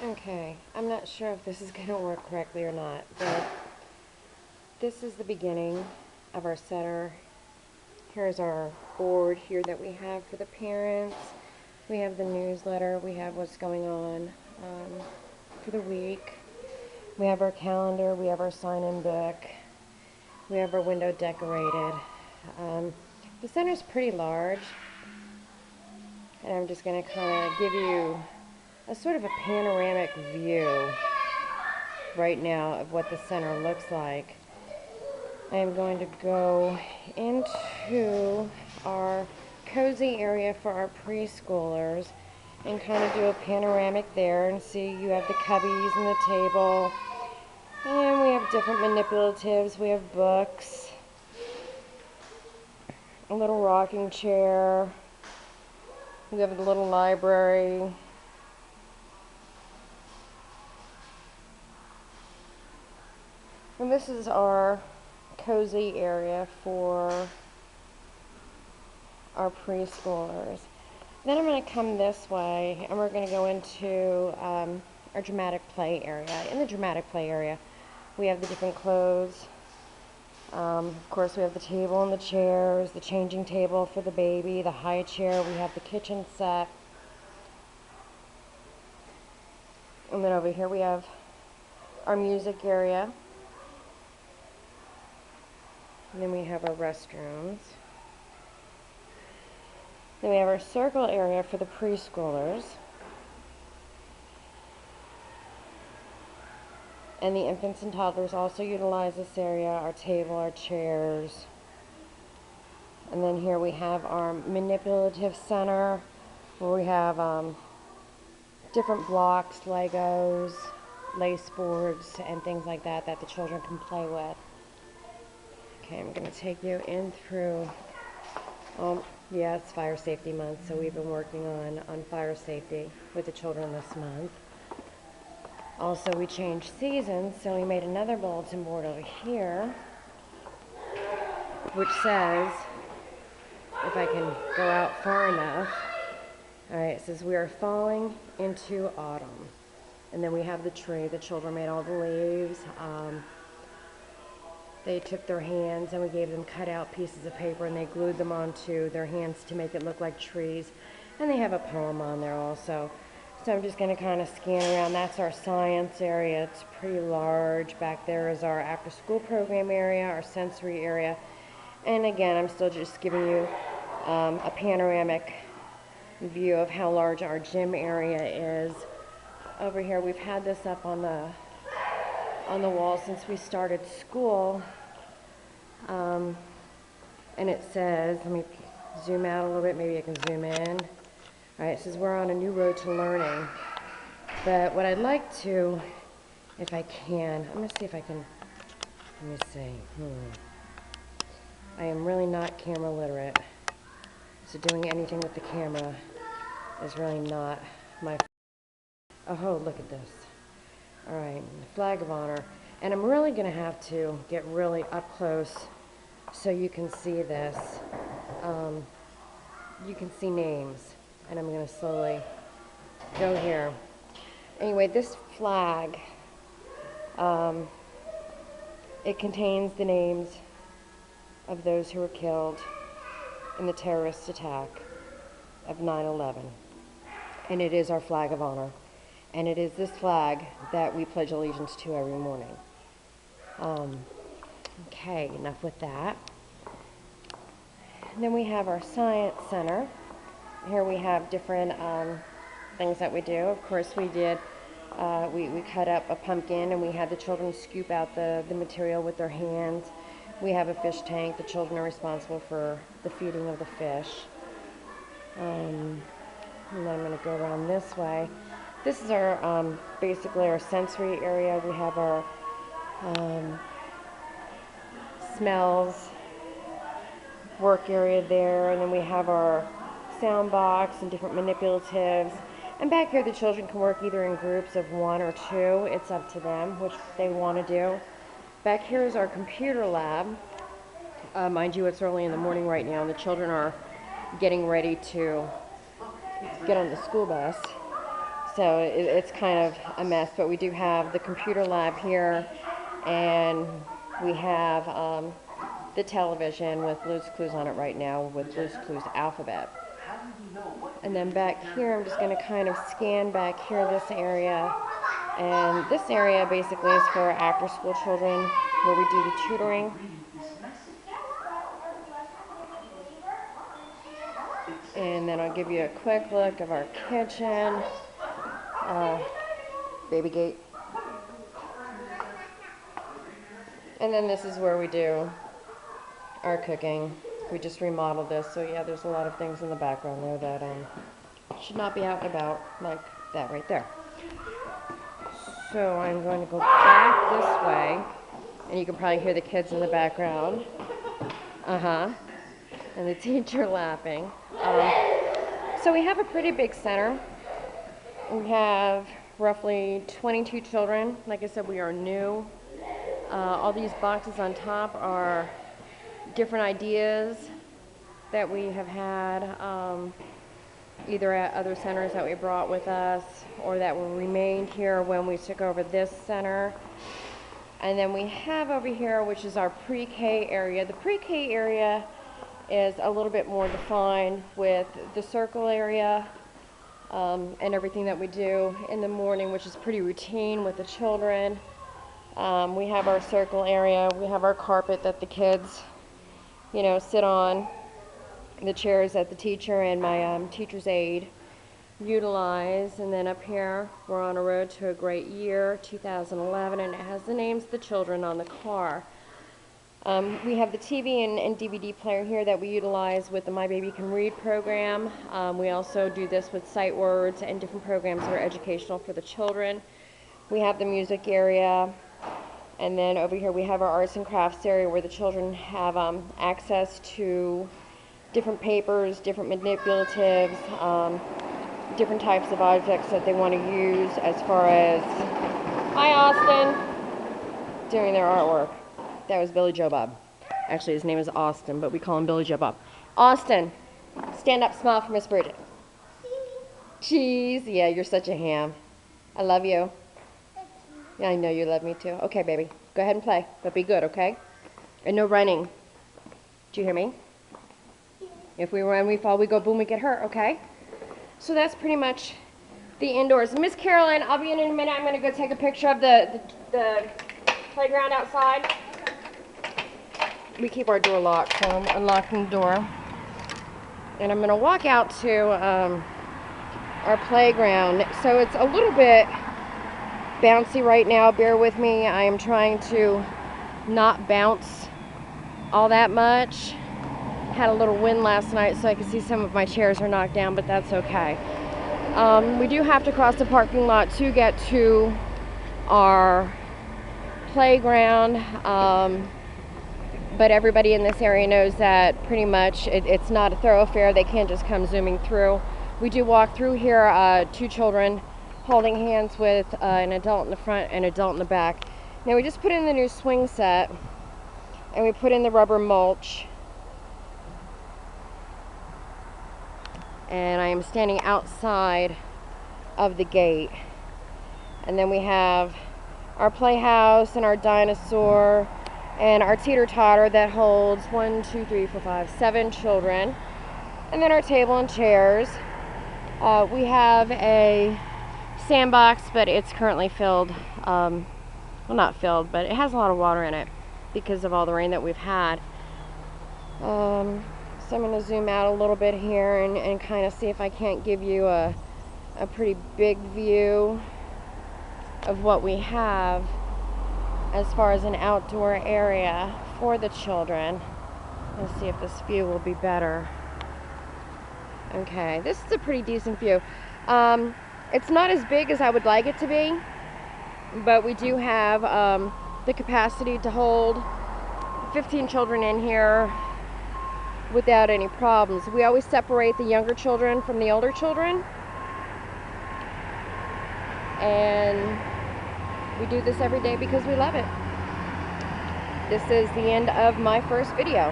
Okay, I'm not sure if this is going to work correctly or not, but this is the beginning of our center. Here's our board here that we have for the parents. We have the newsletter. We have what's going on for the week. We have our calendar. We have our sign-in book. We have our window decorated. The center's pretty large, and I'm just going to kind of give you a sort of a panoramic view right now of what the center looks like. I am going to go into our cozy area for our preschoolers and kind of do a panoramic there and see you have the cubbies and the table, and we have different manipulatives. We have books, a little rocking chair, we have the little library. And this is our cozy area for our preschoolers. Then I'm going to come this way and we're going to go into our dramatic play area. In the dramatic play area, we have the different clothes. Of course, we have the table and the chairs, the changing table for the baby, the high chair. We have the kitchen set. And then over here we have our music area. And then we have our restrooms. Then we have our circle area for the preschoolers. And the infants and toddlers also utilize this area, our table, our chairs. And then here we have our manipulative center, where we have different blocks, Legos, lace boards, and things like that that the children can play with. Okay, I'm going to take you in through, yeah, it's Fire Safety Month, so we've been working on fire safety with the children this month. Also, we changed seasons, so we made another bulletin board over here, which says, if I can go out far enough, alright, it says we are falling into autumn. And then we have the tree. The children made all the leaves. They took their hands and we gave them cut out pieces of paper and they glued them onto their hands to make it look like trees. And they have a poem on there also. So I'm just going to kind of scan around. That's our science area. It's pretty large. Back there is our after school program area, our sensory area. And again, I'm still just giving you a panoramic view of how large our gym area is. Over here, we've had this up on the wall since we started school. And it says, let me zoom out a little bit, maybe I can zoom in. All right, it says we're on a new road to learning. But what I'd like to, if I can, I'm going to see if I can, let me see. I am really not camera literate. So doing anything with the camera is really not my, oh, look at this. All right, flag of honor. And I'm really going to have to get really up close so you can see this. You can see names, and I'm going to slowly go here. Anyway, this flag, it contains the names of those who were killed in the terrorist attack of 9/11. And it is our flag of honor. And it is this flag that we pledge allegiance to every morning. Okay, enough with that. And then we have our science center. Here we have different things that we do. Of course, we did, we cut up a pumpkin and we had the children scoop out the material with their hands. We have a fish tank. The children are responsible for the feeding of the fish. And then I'm going to go around this way. This is our, basically our sensory area. We have our smells work area there, and then we have our sound box and different manipulatives. And back here the children can work either in groups of 1 or 2. It's up to them which they want to do. Back here is our computer lab. Mind you, it's early in the morning right now and the children are getting ready to get on the school bus. So it's kind of a mess, but we do have the computer lab here, and we have the television with Blue's Clues on it right now with Blue's Clues Alphabet. And then back here, I'm just going to kind of scan back here this area. And this area basically is for after-school children where we do the tutoring. And then I'll give you a quick look of our kitchen, baby gate. And then this is where we do our cooking. We just remodeled this, so yeah, there's a lot of things in the background there that should not be out and about, like that right there. So I'm going to go back this way, and you can probably hear the kids in the background. And the teacher laughing. So we have a pretty big center. We have roughly 22 children. Like I said, we are new. All these boxes on top are different ideas that we have had, either at other centers that we brought with us or that were remained here when we took over this center. And then we have over here, which is our pre-K area. The pre-K area is a little bit more defined with the circle area and everything that we do in the morning, which is pretty routine with the children. We have our circle area. We have our carpet that the kids, you know, sit on, the chairs that the teacher and my teacher's aide utilize. And then up here, we're on a road to a great year, 2011, and it has the names of the children on the car. We have the TV and DVD player here that we utilize with the My Baby Can Read program. We also do this with Sight Words and different programs that are educational for the children. We have the music area, and then over here we have our arts and crafts area where the children have access to different papers, different manipulatives, different types of objects that they want to use as far as, hi Austin, doing their artwork. That was Billy Joe Bob. Actually, his name is Austin, but we call him Billy Joe Bob. Austin, stand up, smile for Miss Bridget. Cheese. Yeah, you're such a ham. I love you. Yeah, I know you love me too. Okay, baby. Go ahead and play, but be good, okay? And no running. Do you hear me? If we run, we fall, we go boom, we get hurt, okay? So that's pretty much the indoors. Miss Carolyn, I'll be in a minute. I'm going to go take a picture of the playground outside. We keep our door locked, so I'm unlocking the door. And I'm going to walk out to our playground. So it's a little bit bouncy right now. Bear with me. I am trying to not bounce all that much. Had a little wind last night, so I can see some of my chairs are knocked down, but that's okay. We do have to cross the parking lot to get to our playground. But everybody in this area knows that pretty much it's not a thoroughfare. They can't just come zooming through. We do walk through here, two children holding hands with an adult in the front and an adult in the back. Now we just put in the new swing set and we put in the rubber mulch. And I am standing outside of the gate. And then we have our playhouse and our dinosaur and our teeter-totter that holds 7 children. And then our table and chairs. We have a sandbox, but it's currently filled. Well, not filled, but it has a lot of water in it because of all the rain that we've had. So I'm going to zoom out a little bit here and kind of see if I can't give you a pretty big view of what we have as far as an outdoor area for the children. Let's see if this view will be better. Okay, this is a pretty decent view. It's not as big as I would like it to be, but we do have the capacity to hold 15 children in here without any problems. We always separate the younger children from the older children, and we do this every day because we love it. This is the end of my first video.